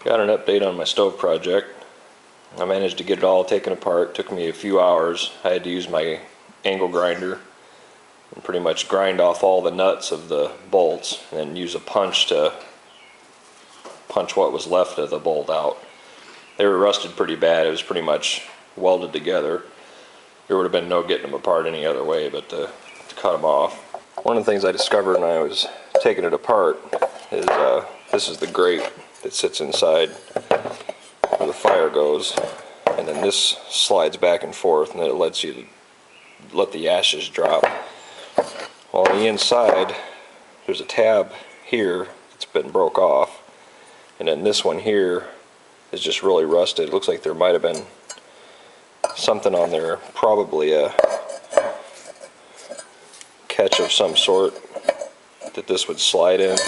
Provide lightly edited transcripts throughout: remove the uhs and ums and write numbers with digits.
Got an update on my stove project. I managed to get it all taken apart. It took me a few hours. I had to use my angle grinder and pretty much grind off all the nuts of the bolts and use a punch to punch what was left of the bolt out. They were rusted pretty bad. It was pretty much welded together. There would have been no getting them apart any other way but to cut them off. One of the things I discovered when I was taking it apart is this is the grate that sits inside where the fire goes, and then this slides back and forth, and then it lets you let the ashes drop. Well, on the inside there's a tab here that's been broke off, and then this one here is just really rusted. It looks like there might have been something on there, probably a catch of some sort that this would slide in.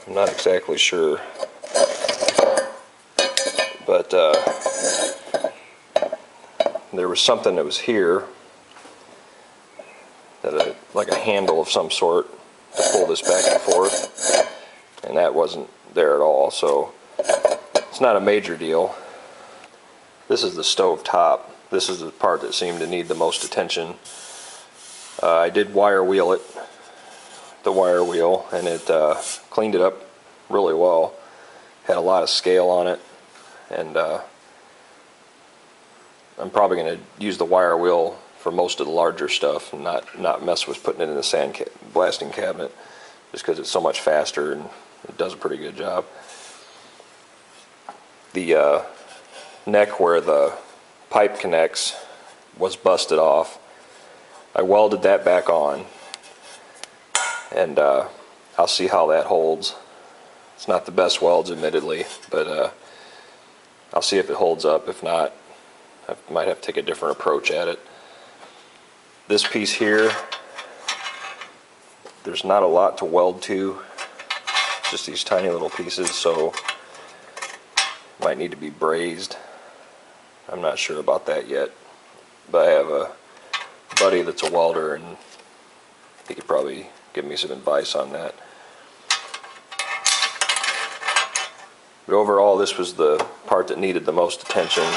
I'm not exactly sure, but there was something that was here, that like a handle of some sort to pull this back and forth, and that wasn't there at all, so it's not a major deal. This is the stove top. This is the part that seemed to need the most attention. I did wire wheel it, the wire wheel, and it cleaned it up really well. Had a lot of scale on it, and I'm probably going to use the wire wheel for most of the larger stuff and not mess with putting it in the sand blasting cabinet, just because it's so much faster and it does a pretty good job. The neck where the pipe connects was busted off. I welded that back on, and I'll see how that holds. It's not the best welds, admittedly, but I'll see if it holds up. If not, I might have to take a different approach at it. This piece here, there's not a lot to weld to, just these tiny little pieces, so might need to be brazed. I'm not sure about that yet, but I have a buddy that's a welder, and he could probably give me some advice on that. But overall, this was the part that needed the most attention. And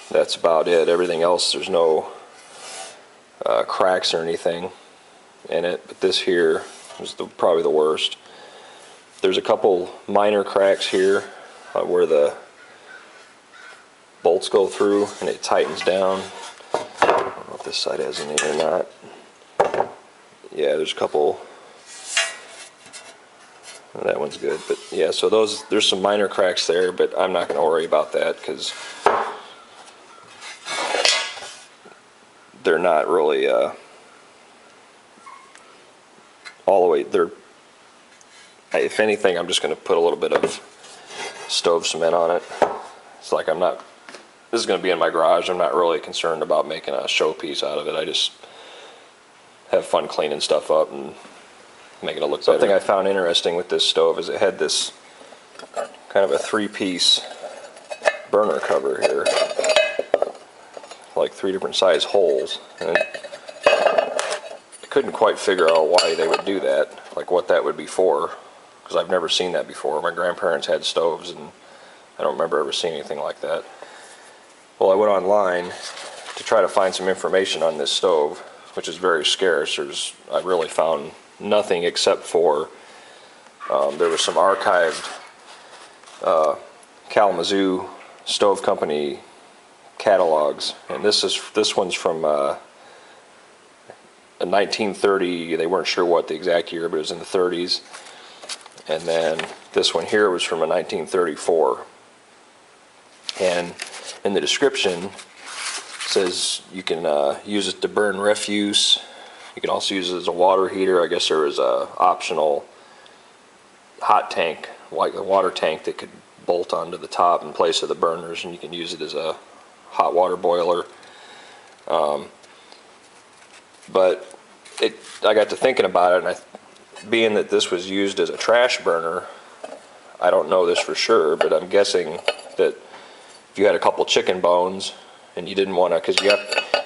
that's about it. Everything else, there's no cracks or anything in it, but this here was probably the worst. There's a couple minor cracks here where the bolts go through and it tightens down. I don't know if this side has any or not. Yeah, there's a couple. That one's good, but yeah, so there's some minor cracks there, but I'm not going to worry about that because they're not really all the way. If anything, I'm just going to put a little bit of stove cement on it. It's like this is going to be in my garage. I'm not really concerned about making a showpiece out of it. I just have fun cleaning stuff up and making it look better. Something I found interesting with this stove is it had this kind of a three-piece burner cover here, like 3 different size holes, and I couldn't quite figure out why they would do that, like what that would be for, because I've never seen that before. My grandparents had stoves, and I don't remember ever seeing anything like that. Well, I went online to try to find some information on this stove, which is very scarce. I really found nothing except for there was some archived Kalamazoo stove company catalogs, and this one's from a 1930. They weren't sure what the exact year, but it was in the 30s. And then this one here was from a 1934. And in the description it says you can use it to burn refuse. You can also use it as a water heater. I guess there was a optional hot tank, like a water tank, that could bolt onto the top in place of the burners, and you can use it as a hot water boiler. But I got to thinking about it, and being that this was used as a trash burner, I don't know this for sure, but I'm guessing that if you had a couple chicken bones and you didn't want to, because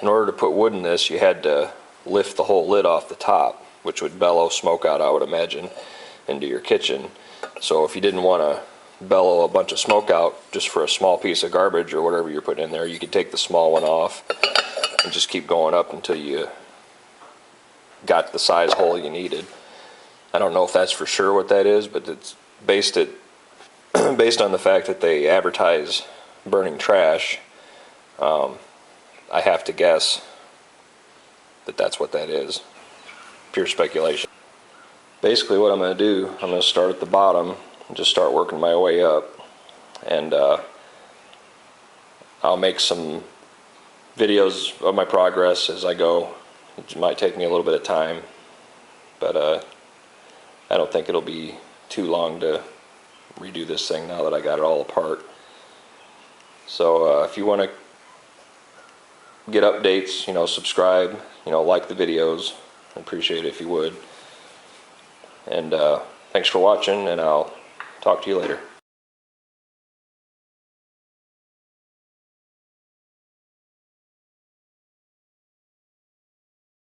in order to put wood in this, you had to lift the whole lid off the top, which would bellow smoke out, I would imagine. into your kitchen. So if you didn't want to bellow a bunch of smoke out just for a small piece of garbage or whatever you're putting in there, you could take the small one off and just keep going up until you got the size hole you needed. I don't know if that's for sure what that is, but it's based on the fact that they advertise burning trash. I have to guess that that's what that is. Pure speculation. Basically what I'm going to do, I'm going to start at the bottom and just start working my way up, and I'll make some videos of my progress as I go. It might take me a little bit of time, but I don't think it'll be too long to redo this thing now that I got it all apart. So if you want to get updates, subscribe, like the videos. I appreciate it if you would. And thanks for watching, and I'll talk to you later.